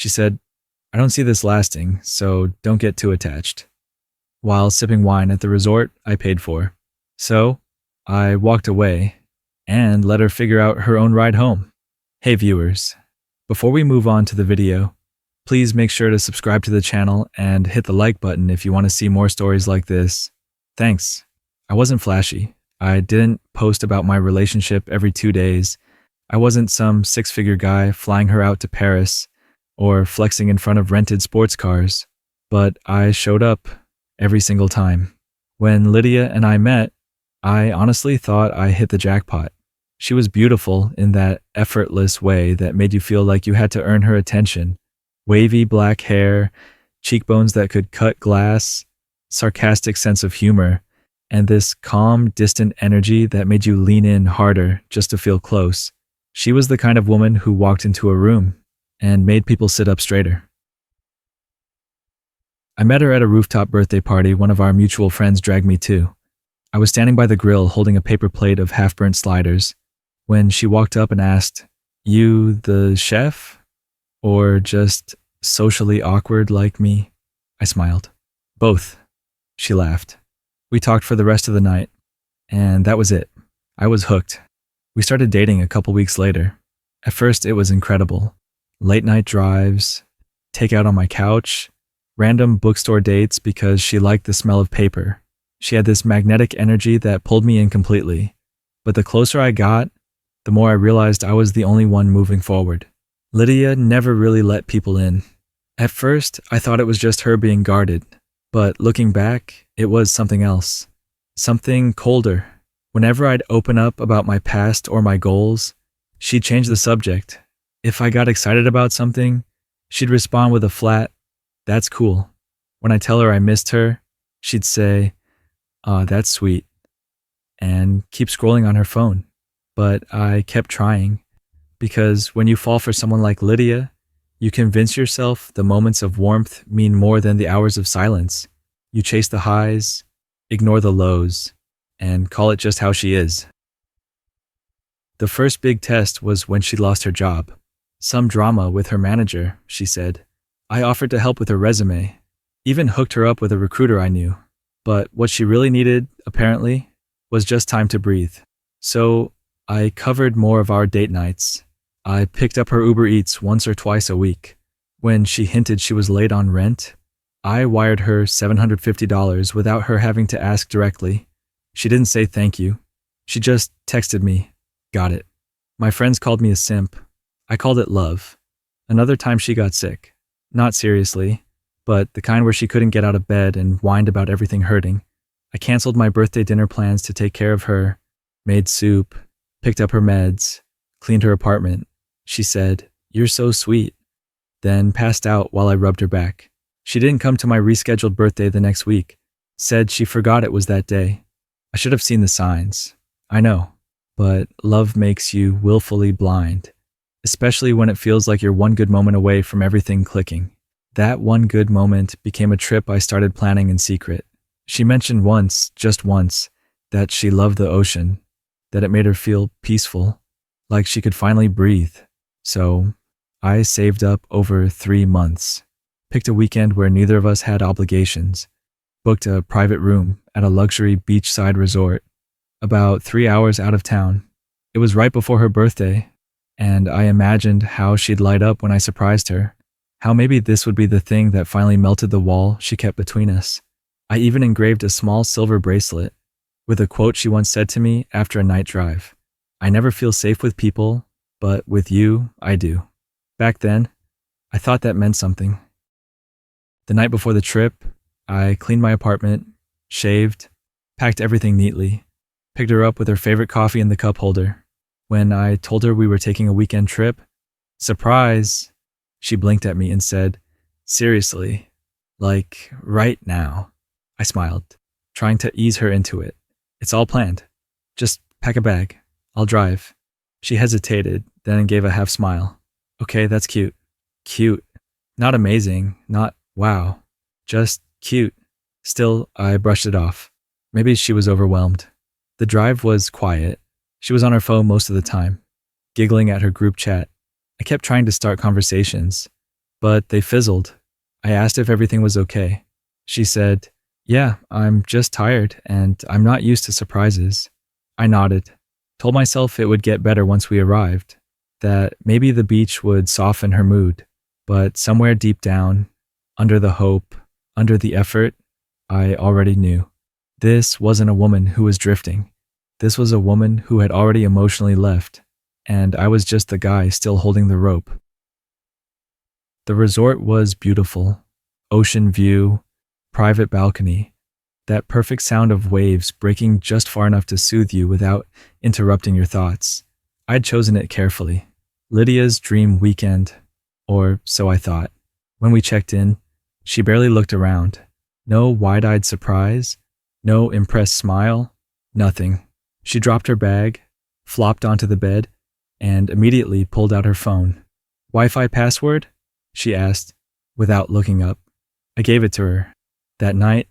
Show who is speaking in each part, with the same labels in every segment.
Speaker 1: She said, "I don't see this lasting, so don't get too attached." While sipping wine at the resort I paid for. So, I walked away and let her figure out her own ride home. Hey viewers, before we move on to the video, please make sure to subscribe to the channel and hit the like button if you want to see more stories like this. Thanks. I wasn't flashy. I didn't post about my relationship every 2 days. I wasn't some six-figure guy flying her out to Paris or flexing in front of rented sports cars. But I showed up every single time. When Lydia and I met, I honestly thought I hit the jackpot. She was beautiful in that effortless way that made you feel like you had to earn her attention. Wavy black hair, cheekbones that could cut glass, sarcastic sense of humor, and this calm, distant energy that made you lean in harder just to feel close. She was the kind of woman who walked into a room and made people sit up straighter. I met her at a rooftop birthday party one of our mutual friends dragged me to. I was standing by the grill holding a paper plate of half-burnt sliders when she walked up and asked, "You the chef? Or just socially awkward like me?" I smiled. "Both." She laughed. We talked for the rest of the night, and that was it. I was hooked. We started dating a couple weeks later. At first, it was incredible. Late night drives, takeout on my couch, random bookstore dates because she liked the smell of paper. She had this magnetic energy that pulled me in completely. But the closer I got, the more I realized I was the only one moving forward. Lydia never really let people in. At first, I thought it was just her being guarded. But looking back, it was something else. Something colder. Whenever I'd open up about my past or my goals, she'd change the subject. If I got excited about something, she'd respond with a flat, "That's cool." When I tell her I missed her, she'd say, "Aw, that's sweet," and keep scrolling on her phone. But I kept trying, because when you fall for someone like Lydia, you convince yourself the moments of warmth mean more than the hours of silence. You chase the highs, ignore the lows, and call it just how she is. The first big test was when she lost her job. Some drama with her manager, she said. I offered to help with her resume, even hooked her up with a recruiter I knew. But what she really needed, apparently, was just time to breathe. So I covered more of our date nights. I picked up her Uber Eats once or twice a week. When she hinted she was late on rent, I wired her $750 without her having to ask directly. She didn't say thank you. She just texted me, "Got it." My friends called me a simp. I called it love. Another time she got sick. Not seriously, but the kind where she couldn't get out of bed and whined about everything hurting. I canceled my birthday dinner plans to take care of her, made soup, picked up her meds, cleaned her apartment. She said, "You're so sweet," then passed out while I rubbed her back. She didn't come to my rescheduled birthday the next week, said she forgot it was that day. I should have seen the signs. I know, but love makes you willfully blind, especially when it feels like you're one good moment away from everything clicking. That one good moment became a trip I started planning in secret. She mentioned once, just once, that she loved the ocean, that it made her feel peaceful, like she could finally breathe. So I saved up over 3 months, picked a weekend where neither of us had obligations, booked a private room at a luxury beachside resort, about 3 hours out of town. It was right before her birthday, and I imagined how she'd light up when I surprised her, how maybe this would be the thing that finally melted the wall she kept between us. I even engraved a small silver bracelet with a quote she once said to me after a night drive. "I never feel safe with people, but with you, I do." Back then, I thought that meant something. The night before the trip, I cleaned my apartment, shaved, packed everything neatly, picked her up with her favorite coffee in the cup holder. When I told her we were taking a weekend trip, surprise, she blinked at me and said, "Seriously, like right now?" I smiled, trying to ease her into it. "It's all planned. Just pack a bag. I'll drive." She hesitated, then gave a half smile. "Okay, that's cute." Cute. Not amazing, not wow. Just cute. Still, I brushed it off. Maybe she was overwhelmed. The drive was quiet. She was on her phone most of the time, giggling at her group chat. I kept trying to start conversations, but they fizzled. I asked if everything was okay. She said, "Yeah, I'm just tired and I'm not used to surprises." I nodded, told myself it would get better once we arrived, that maybe the beach would soften her mood, but somewhere deep down, under the hope, under the effort, I already knew. This wasn't a woman who was drifting. This was a woman who had already emotionally left, and I was just the guy still holding the rope. The resort was beautiful. Ocean view, private balcony, that perfect sound of waves breaking just far enough to soothe you without interrupting your thoughts. I'd chosen it carefully. Lydia's dream weekend, or so I thought. When we checked in, she barely looked around. No wide-eyed surprise, no impressed smile, nothing. She dropped her bag, flopped onto the bed, and immediately pulled out her phone. "Wi-Fi password?" she asked, without looking up. I gave it to her. That night,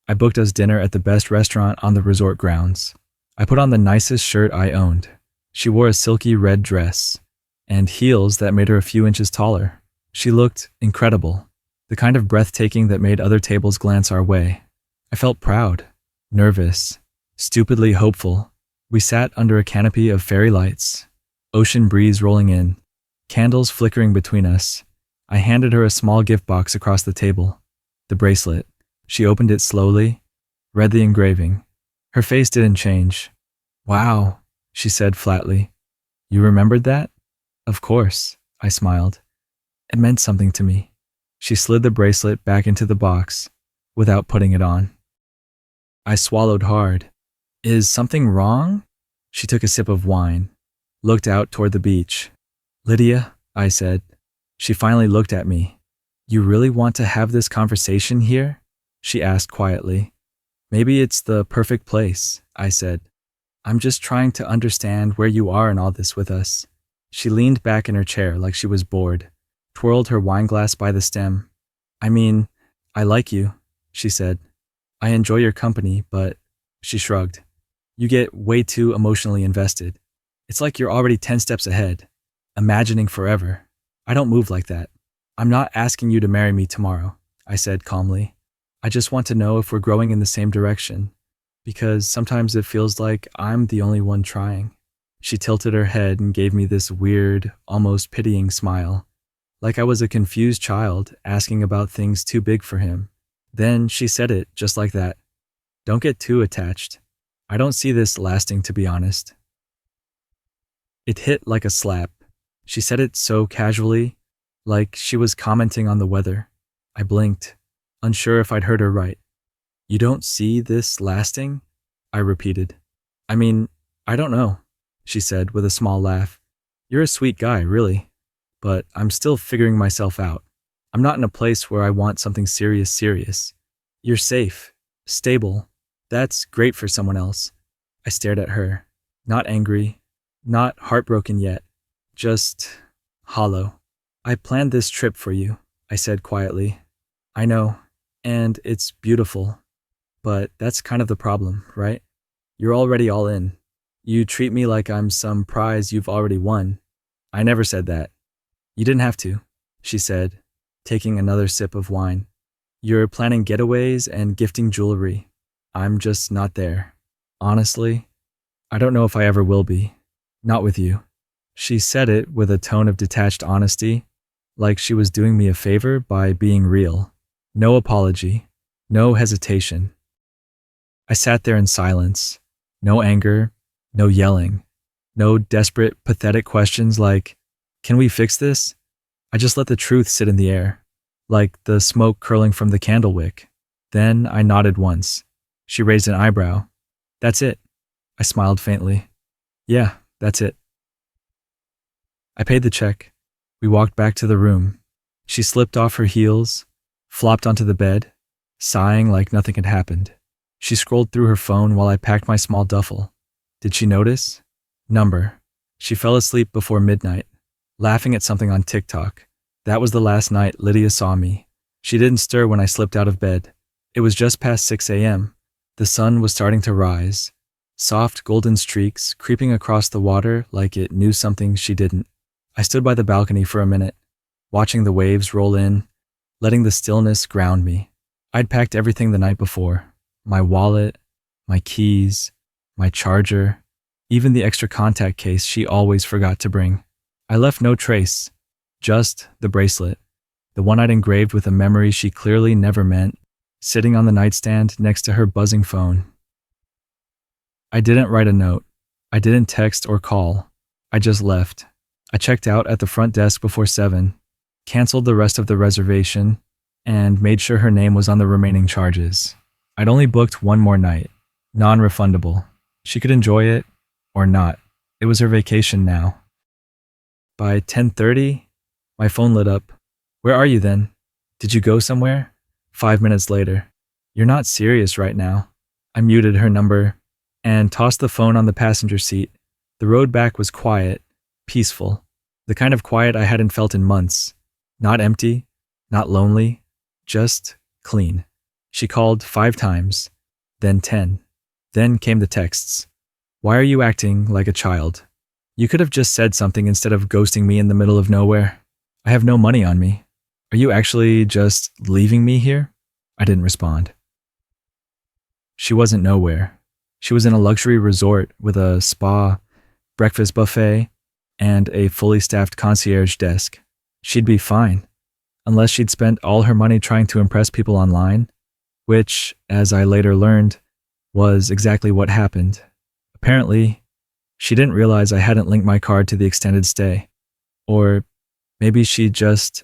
Speaker 1: I booked us dinner at the best restaurant on the resort grounds. I put on the nicest shirt I owned. She wore a silky red dress and heels that made her a few inches taller. She looked incredible, the kind of breathtaking that made other tables glance our way. I felt proud, nervous, stupidly hopeful. We sat under a canopy of fairy lights, ocean breeze rolling in, candles flickering between us. I handed her a small gift box across the table, the bracelet. She opened it slowly, read the engraving. Her face didn't change. "Wow," she said flatly. "You remembered that?" "Of course," I smiled. It meant something to me. She slid the bracelet back into the box without putting it on. I swallowed hard. "Is something wrong?" She took a sip of wine, looked out toward the beach. "Lydia," I said. She finally looked at me. "You really want to have this conversation here?" she asked quietly. "Maybe it's the perfect place," I said. "I'm just trying to understand where you are in all this with us." She leaned back in her chair like she was bored, twirled her wine glass by the stem. "I mean, I like you," she said. "I enjoy your company, but..." She shrugged. "You get way too emotionally invested. It's like you're already 10 steps ahead, imagining forever. I don't move like that. I'm not asking you to marry me tomorrow," I said calmly. "I just want to know if we're growing in the same direction, because sometimes it feels like I'm the only one trying." She tilted her head and gave me this weird, almost pitying smile, like I was a confused child asking about things too big for him. Then she said it just like that. "Don't get too attached. I don't see this lasting, to be honest." It hit like a slap. She said it so casually, like she was commenting on the weather. I blinked, unsure if I'd heard her right. "You don't see this lasting?" I repeated. "I mean, I don't know," she said with a small laugh. "You're a sweet guy, really, but I'm still figuring myself out. I'm not in a place where I want something serious. You're safe, stable. That's great for someone else." I stared at her, not angry, not heartbroken yet, just hollow. "I planned this trip for you," I said quietly. "I know, and it's beautiful. But that's kind of the problem, right? You're already all in. You treat me like I'm some prize you've already won." "I never said that." "You didn't have to," she said, taking another sip of wine. "You're planning getaways and gifting jewelry. I'm just not there. Honestly, I don't know if I ever will be. Not with you." She said it with a tone of detached honesty, like she was doing me a favor by being real. No apology, no hesitation. I sat there in silence. No anger, no yelling, no desperate, pathetic questions like, "Can we fix this?" I just let the truth sit in the air, like the smoke curling from the candle wick. Then I nodded once. She raised an eyebrow. "That's it." I smiled faintly. "Yeah, that's it." I paid the check. We walked back to the room. She slipped off her heels, flopped onto the bed, sighing like nothing had happened. She scrolled through her phone while I packed my small duffel. Did she notice? Number. She fell asleep before midnight, laughing at something on TikTok. That was the last night Lydia saw me. She didn't stir when I slipped out of bed. It was just past 6 a.m. The sun was starting to rise, soft golden streaks creeping across the water like it knew something she didn't. I stood by the balcony for a minute, watching the waves roll in, letting the stillness ground me. I'd packed everything the night before: my wallet, my keys, my charger, even the extra contact case she always forgot to bring. I left no trace, just the bracelet, the one I'd engraved with a memory she clearly never meant, sitting on the nightstand next to her buzzing phone. I didn't write a note. I didn't text or call. I just left. I checked out at the front desk before 7, canceled the rest of the reservation, and made sure her name was on the remaining charges. I'd only booked one more night, non-refundable. She could enjoy it or not. It was her vacation now. By 10:30, my phone lit up. "Where are you then? Did you go somewhere?" 5 minutes later. "You're not serious right now." I muted her number and tossed the phone on the passenger seat. The road back was quiet, peaceful, the kind of quiet I hadn't felt in months. Not empty, not lonely, just clean. She called 5 times, then 10. Then came the texts. "Why are you acting like a child? You could have just said something instead of ghosting me in the middle of nowhere. I have no money on me. Are you actually just leaving me here?" I didn't respond. She wasn't nowhere. She was in a luxury resort with a spa, breakfast buffet, and a fully staffed concierge desk. She'd be fine, unless she'd spent all her money trying to impress people online, which, as I later learned, was exactly what happened. Apparently, she didn't realize I hadn't linked my card to the extended stay. Or maybe she just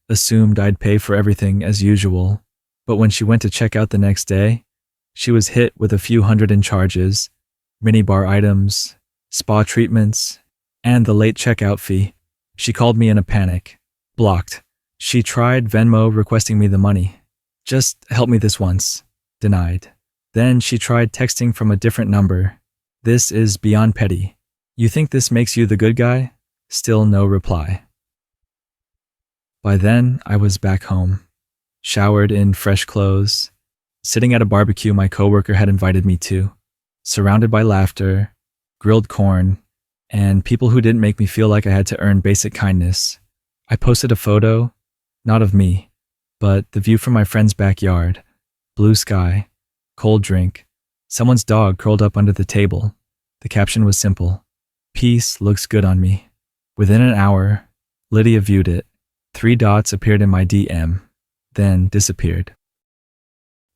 Speaker 1: assumed I'd pay for everything as usual. But when she went to check out the next day, she was hit with a few hundred in charges, minibar items, spa treatments, and the late checkout fee. She called me in a panic. Blocked. She tried Venmo requesting me the money. "Just help me this once." Denied. Then she tried texting from a different number. "This is beyond petty. You think this makes you the good guy?" Still no reply. By then, I was back home, showered in fresh clothes, sitting at a barbecue my coworker had invited me to, surrounded by laughter, grilled corn, and people who didn't make me feel like I had to earn basic kindness. I posted a photo, not of me, but the view from my friend's backyard, blue sky, cold drink, someone's dog curled up under the table. The caption was simple: "Peace looks good on me." Within an hour, Lydia viewed it. 3 dots appeared in my DM, then disappeared.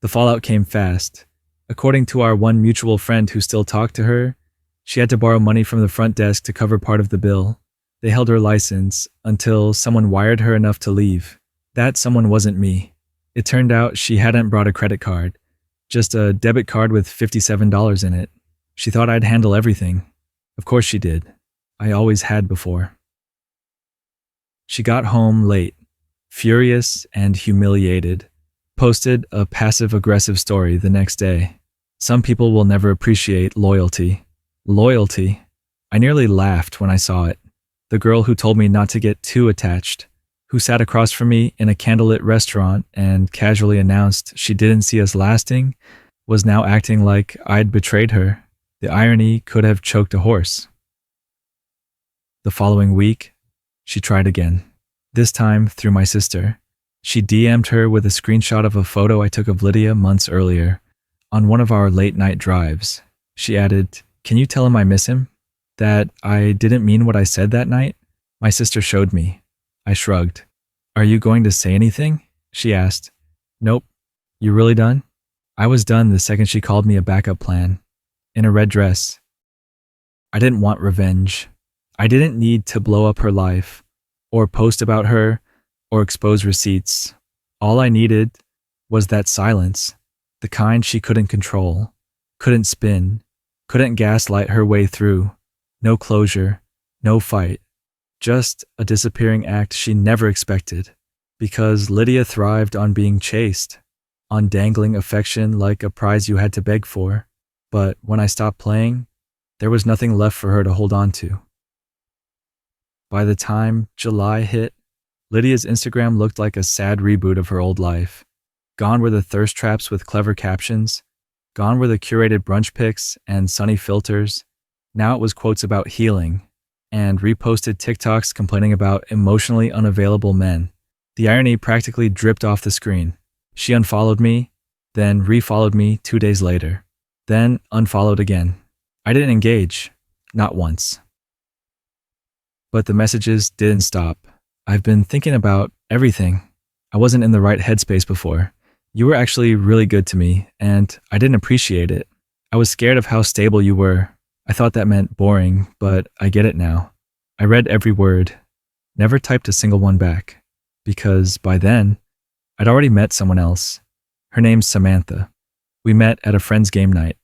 Speaker 1: The fallout came fast. According to our one mutual friend who still talked to her, she had to borrow money from the front desk to cover part of the bill. They held her license until someone wired her enough to leave. That someone wasn't me. It turned out she hadn't brought a credit card, just a debit card with $57 in it. She thought I'd handle everything. Of course she did. I always had before. She got home late, furious and humiliated. Posted a passive-aggressive story the next day. "Some people will never appreciate loyalty." Loyalty? I nearly laughed when I saw it. The girl who told me not to get too attached, who sat across from me in a candlelit restaurant and casually announced she didn't see us lasting, was now acting like I'd betrayed her. The irony could have choked a horse. The following week, she tried again, this time through my sister. She DM'd her with a screenshot of a photo I took of Lydia months earlier, on one of our late-night drives. She added, "Can you tell him I miss him? That I didn't mean what I said that night?" My sister showed me. I shrugged. "Are you going to say anything?" she asked. "Nope." "You really done?" I was done the second she called me a backup plan, in a red dress. I didn't want revenge. I didn't need to blow up her life, or post about her, or expose receipts. All I needed was that silence, the kind she couldn't control, couldn't spin, couldn't gaslight her way through. No closure, no fight, just a disappearing act she never expected. Because Lydia thrived on being chased, on dangling affection like a prize you had to beg for. But when I stopped playing, there was nothing left for her to hold on to. By the time July hit, Lydia's Instagram looked like a sad reboot of her old life. Gone were the thirst traps with clever captions. Gone were the curated brunch pics and sunny filters. Now it was quotes about healing, and reposted TikToks complaining about emotionally unavailable men. The irony practically dripped off the screen. She unfollowed me, then refollowed me 2 days later, then unfollowed again. I didn't engage, not once. But the messages didn't stop. I've been thinking about everything. I wasn't in the right headspace before. You were actually really good to me, and I didn't appreciate it. I was scared of how stable you were. I thought that meant boring, but I get it now. I read every word, never typed a single one back, because by then, I'd already met someone else. Her name's Samantha. We met at a friend's game night.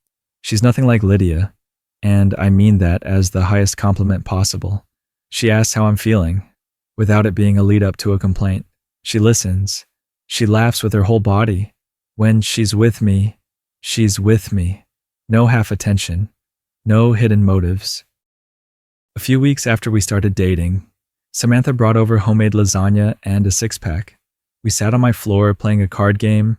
Speaker 1: She's nothing like Lydia, and I mean that as the highest compliment possible. She asks how I'm feeling, without it being a lead up to a complaint. She listens. She laughs with her whole body. When she's with me, she's with me. No half attention. No hidden motives. A few weeks after we started dating, Samantha brought over homemade lasagna and a six-pack. We sat on my floor playing a card game,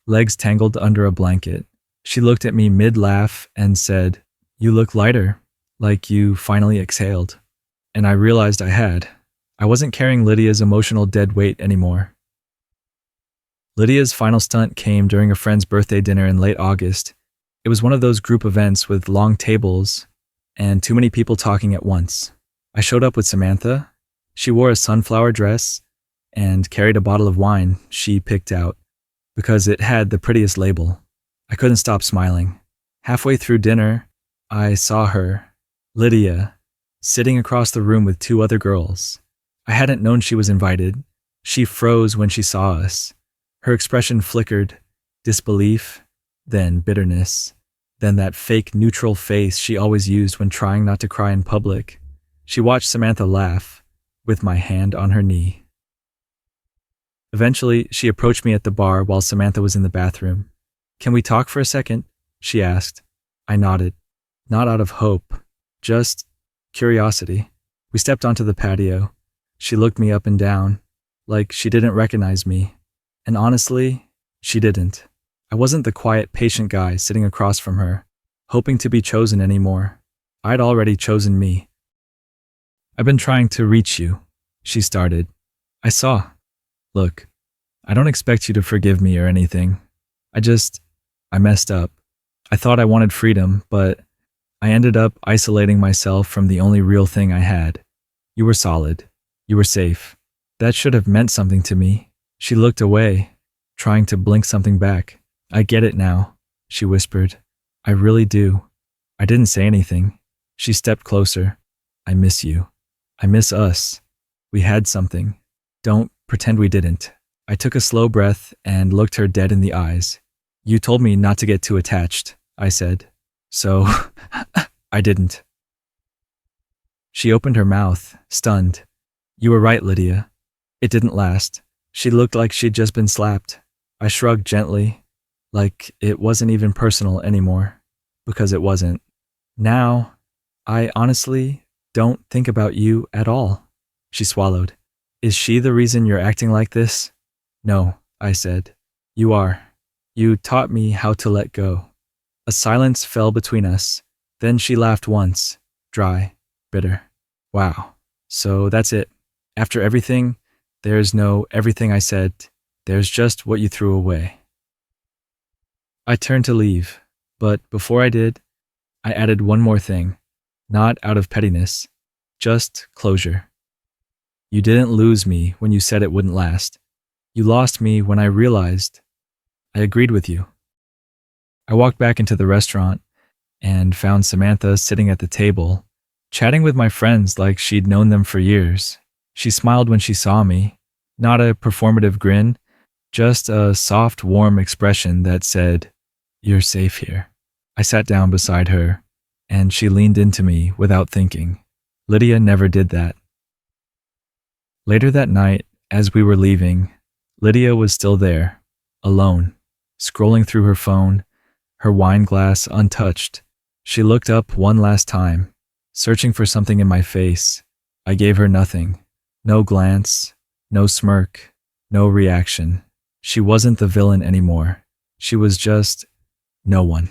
Speaker 1: legs tangled under a blanket. She looked at me mid-laugh and said, "You look lighter, like you finally exhaled." And I realized I had. I wasn't carrying Lydia's emotional dead weight anymore. Lydia's final stunt came during a friend's birthday dinner in late August. It was one of those group events with long tables and too many people talking at once. I showed up with Samantha. She wore a sunflower dress and carried a bottle of wine she picked out because it had the prettiest label. I couldn't stop smiling. Halfway through dinner, I saw her, Lydia, sitting across the room with two other girls. I hadn't known she was invited. She froze when she saw us. Her expression flickered, disbelief, then bitterness, then that fake neutral face she always used when trying not to cry in public. She watched Samantha laugh, with my hand on her knee. Eventually, she approached me at the bar while Samantha was in the bathroom. "Can we talk for a second?" she asked. I nodded. Not out of hope, just curiosity. We stepped onto the patio. She looked me up and down, like she didn't recognize me. And honestly, she didn't. I wasn't the quiet, patient guy sitting across from her, hoping to be chosen anymore. I'd already chosen me. "I've been trying to reach you," she started. I saw. "Look, I don't expect you to forgive me or anything. I messed up. I thought I wanted freedom, but I ended up isolating myself from the only real thing I had. You were solid. You were safe. That should have meant something to me." She looked away, trying to blink something back. "I get it now," she whispered. "I really do." I didn't say anything. She stepped closer. "I miss you. I miss us. We had something. Don't pretend we didn't." I took a slow breath and looked her dead in the eyes. "You told me not to get too attached," I said. "So, I didn't." She opened her mouth, stunned. "You were right, Lydia. It didn't last." She looked like she'd just been slapped. I shrugged gently, like it wasn't even personal anymore, because it wasn't. "Now, I honestly don't think about you at all." She swallowed. "Is she the reason you're acting like this?" "No," I said. "You are. You taught me how to let go." A silence fell between us. Then she laughed once, dry, bitter. "Wow. So that's it. After everything, there's no everything I said. There's just what you threw away." I turned to leave, but before I did, I added one more thing, not out of pettiness, just closure. "You didn't lose me when you said it wouldn't last. You lost me when I realized I agreed with you." I walked back into the restaurant and found Samantha sitting at the table, chatting with my friends like she'd known them for years. She smiled when she saw me, not a performative grin, just a soft, warm expression that said, "You're safe here." I sat down beside her, and she leaned into me without thinking. Lydia never did that. Later that night, as we were leaving, Lydia was still there, alone, scrolling through her phone, her wine glass untouched. She looked up one last time, searching for something in my face. I gave her nothing. No glance, no smirk, no reaction. She wasn't the villain anymore. She was just no one.